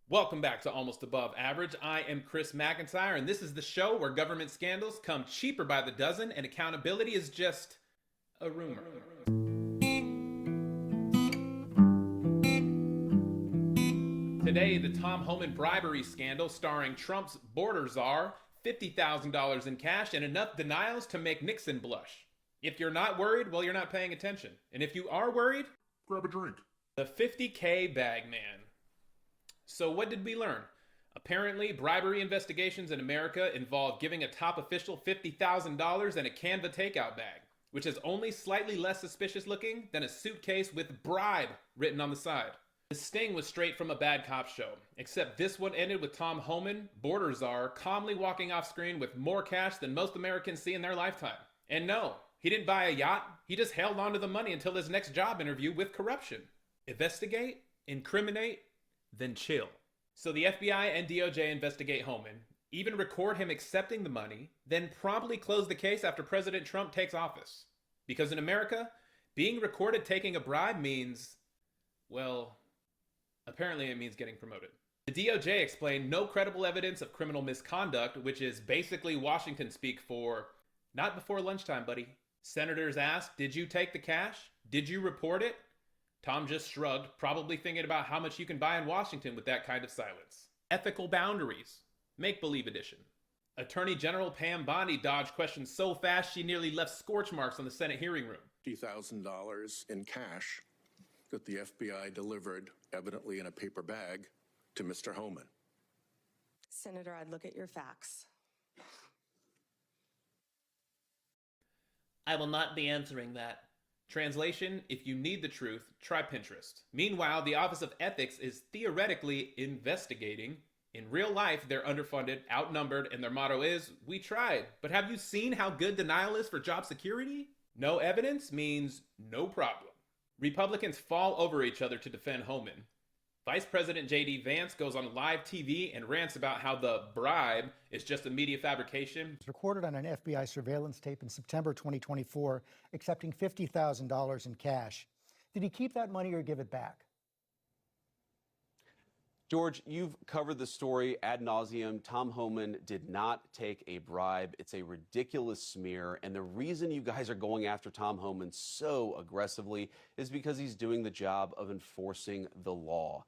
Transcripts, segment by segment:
Welcome back to Almost Above Average. I am Chris McIntyre, and this is the show where government scandals come cheaper by the dozen and accountability is just a rumor. Today, the Tom Homan bribery scandal starring Trump's border czar, $50,000 in cash, and enough denials to make Nixon blush. If you're not worried, well, you're not paying attention. And if you are worried, grab a drink. The 50K bag man. So what did we learn? Apparently, bribery investigations in America involve giving a top official $50,000 and a Canva takeout bag, which is only slightly less suspicious looking than a suitcase with bribe written on the side. The sting was straight from a bad cop show, except this one ended with Tom Homan, border czar, calmly walking off screen with more cash than most Americans see in their lifetime. And no, he didn't buy a yacht, he just held on to the money until his next job interview with corruption. Investigate, incriminate, then chill. So the FBI and DOJ investigate Homan, even record him accepting the money, then promptly close the case after President Trump takes office. Because in America, being recorded taking a bribe means, well, apparently it means getting promoted. The DOJ explained no credible evidence of criminal misconduct, which is basically Washington speak for, not before lunchtime, buddy. Senators asked, did you take the cash? Did you report it? Tom just shrugged, probably thinking about how much you can buy in Washington with that kind of silence. Ethical boundaries. Make-believe edition. Attorney General Pam Bondi dodged questions so fast she nearly left scorch marks on the Senate hearing room. $50,000 in cash that the FBI delivered, evidently in a paper bag, to Mr. Homan. Senator, I'd look at your facts. I will not be answering that. Translation, if you need the truth, try Pinterest. Meanwhile, the Office of Ethics is theoretically investigating. In real life, they're underfunded, outnumbered, and their motto is, we tried. But have you seen how good denial is for job security? No evidence means no problem. Republicans fall over each other to defend Homan. Vice President J.D. Vance goes on live TV and rants about how the bribe is just a media fabrication. It's recorded on an FBI surveillance tape in September 2024, accepting $50,000 in cash. Did he keep that money or give it back? George, you've covered the story ad nauseum. Tom Homan did not take a bribe. It's a ridiculous smear. And the reason you guys are going after Tom Homan so aggressively is because he's doing the job of enforcing the law.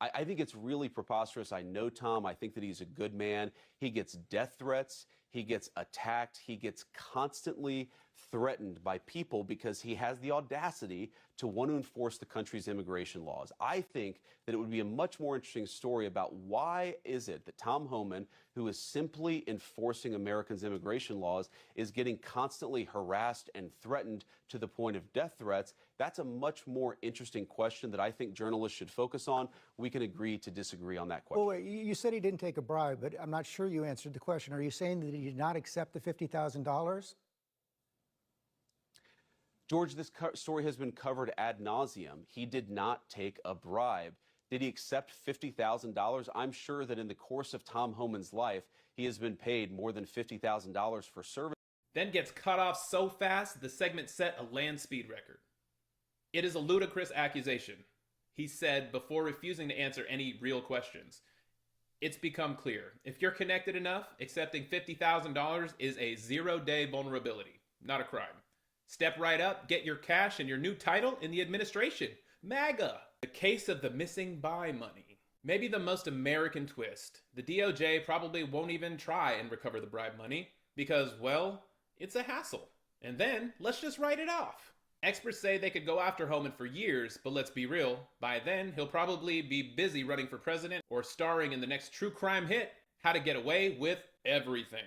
I think it's really preposterous. I know Tom. I think that he's a good man. He gets death threats. He gets attacked. He gets constantly threatened by people because he has the audacity to want to enforce the country's immigration laws. I think that it would be a much more interesting story about why is it that Tom Homan, who is simply enforcing Americans' immigration laws, is getting constantly harassed and threatened to the point of death threats. That's a much more interesting question that I think journalists should focus on. We can agree to disagree on that question. Well, wait, you said he didn't take a bribe, but I'm not sure you answered the question. Are you saying that he did not accept the $50,000? George, this story has been covered ad nauseum. He did not take a bribe. Did he accept $50,000? I'm sure that in the course of Tom Homan's life, he has been paid more than $50,000 for service. Then gets cut off so fast, the segment set a land speed record. It is a ludicrous accusation, he said before refusing to answer any real questions. It's become clear. If you're connected enough, accepting $50,000 is a zero-day vulnerability, not a crime. Step right up, get your cash and your new title in the administration. MAGA. The case of the missing buy money. Maybe the most American twist. The DOJ probably won't even try and recover the bribe money because, well, it's a hassle. And then, let's just write it off. Experts say they could go after Homan for years, but let's be real. By then, he'll probably be busy running for president or starring in the next true crime hit, How to Get Away with Everything.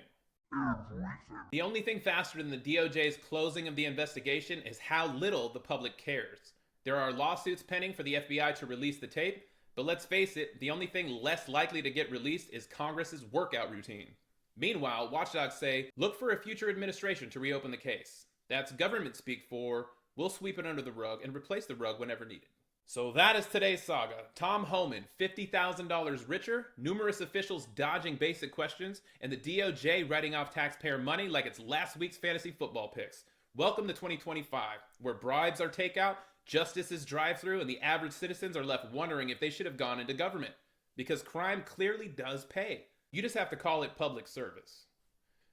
The only thing faster than the DOJ's closing of the investigation is how little the public cares. There are lawsuits pending for the FBI to release the tape, but let's face it, the only thing less likely to get released is Congress's workout routine. Meanwhile, watchdogs say, look for a future administration to reopen the case. That's government speak for, we'll sweep it under the rug and replace the rug whenever needed. So that is today's saga. Tom Homan, $50,000 richer, numerous officials dodging basic questions, and the DOJ writing off taxpayer money like it's last week's fantasy football picks. Welcome to 2025, where bribes are takeout, justice is drive-through, and the average citizens are left wondering if they should have gone into government. because crime clearly does pay. You just have to call it public service.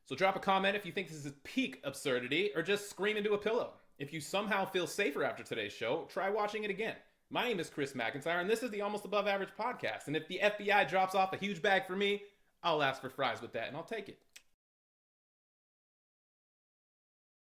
So drop a comment if you think this is peak absurdity, or just scream into a pillow. If you somehow feel safer after today's show, try watching it again. My name is Chris McIntyre, and this is the Almost Above Average podcast. And if the FBI drops off a huge bag for me, I'll ask for fries with that, and I'll take it.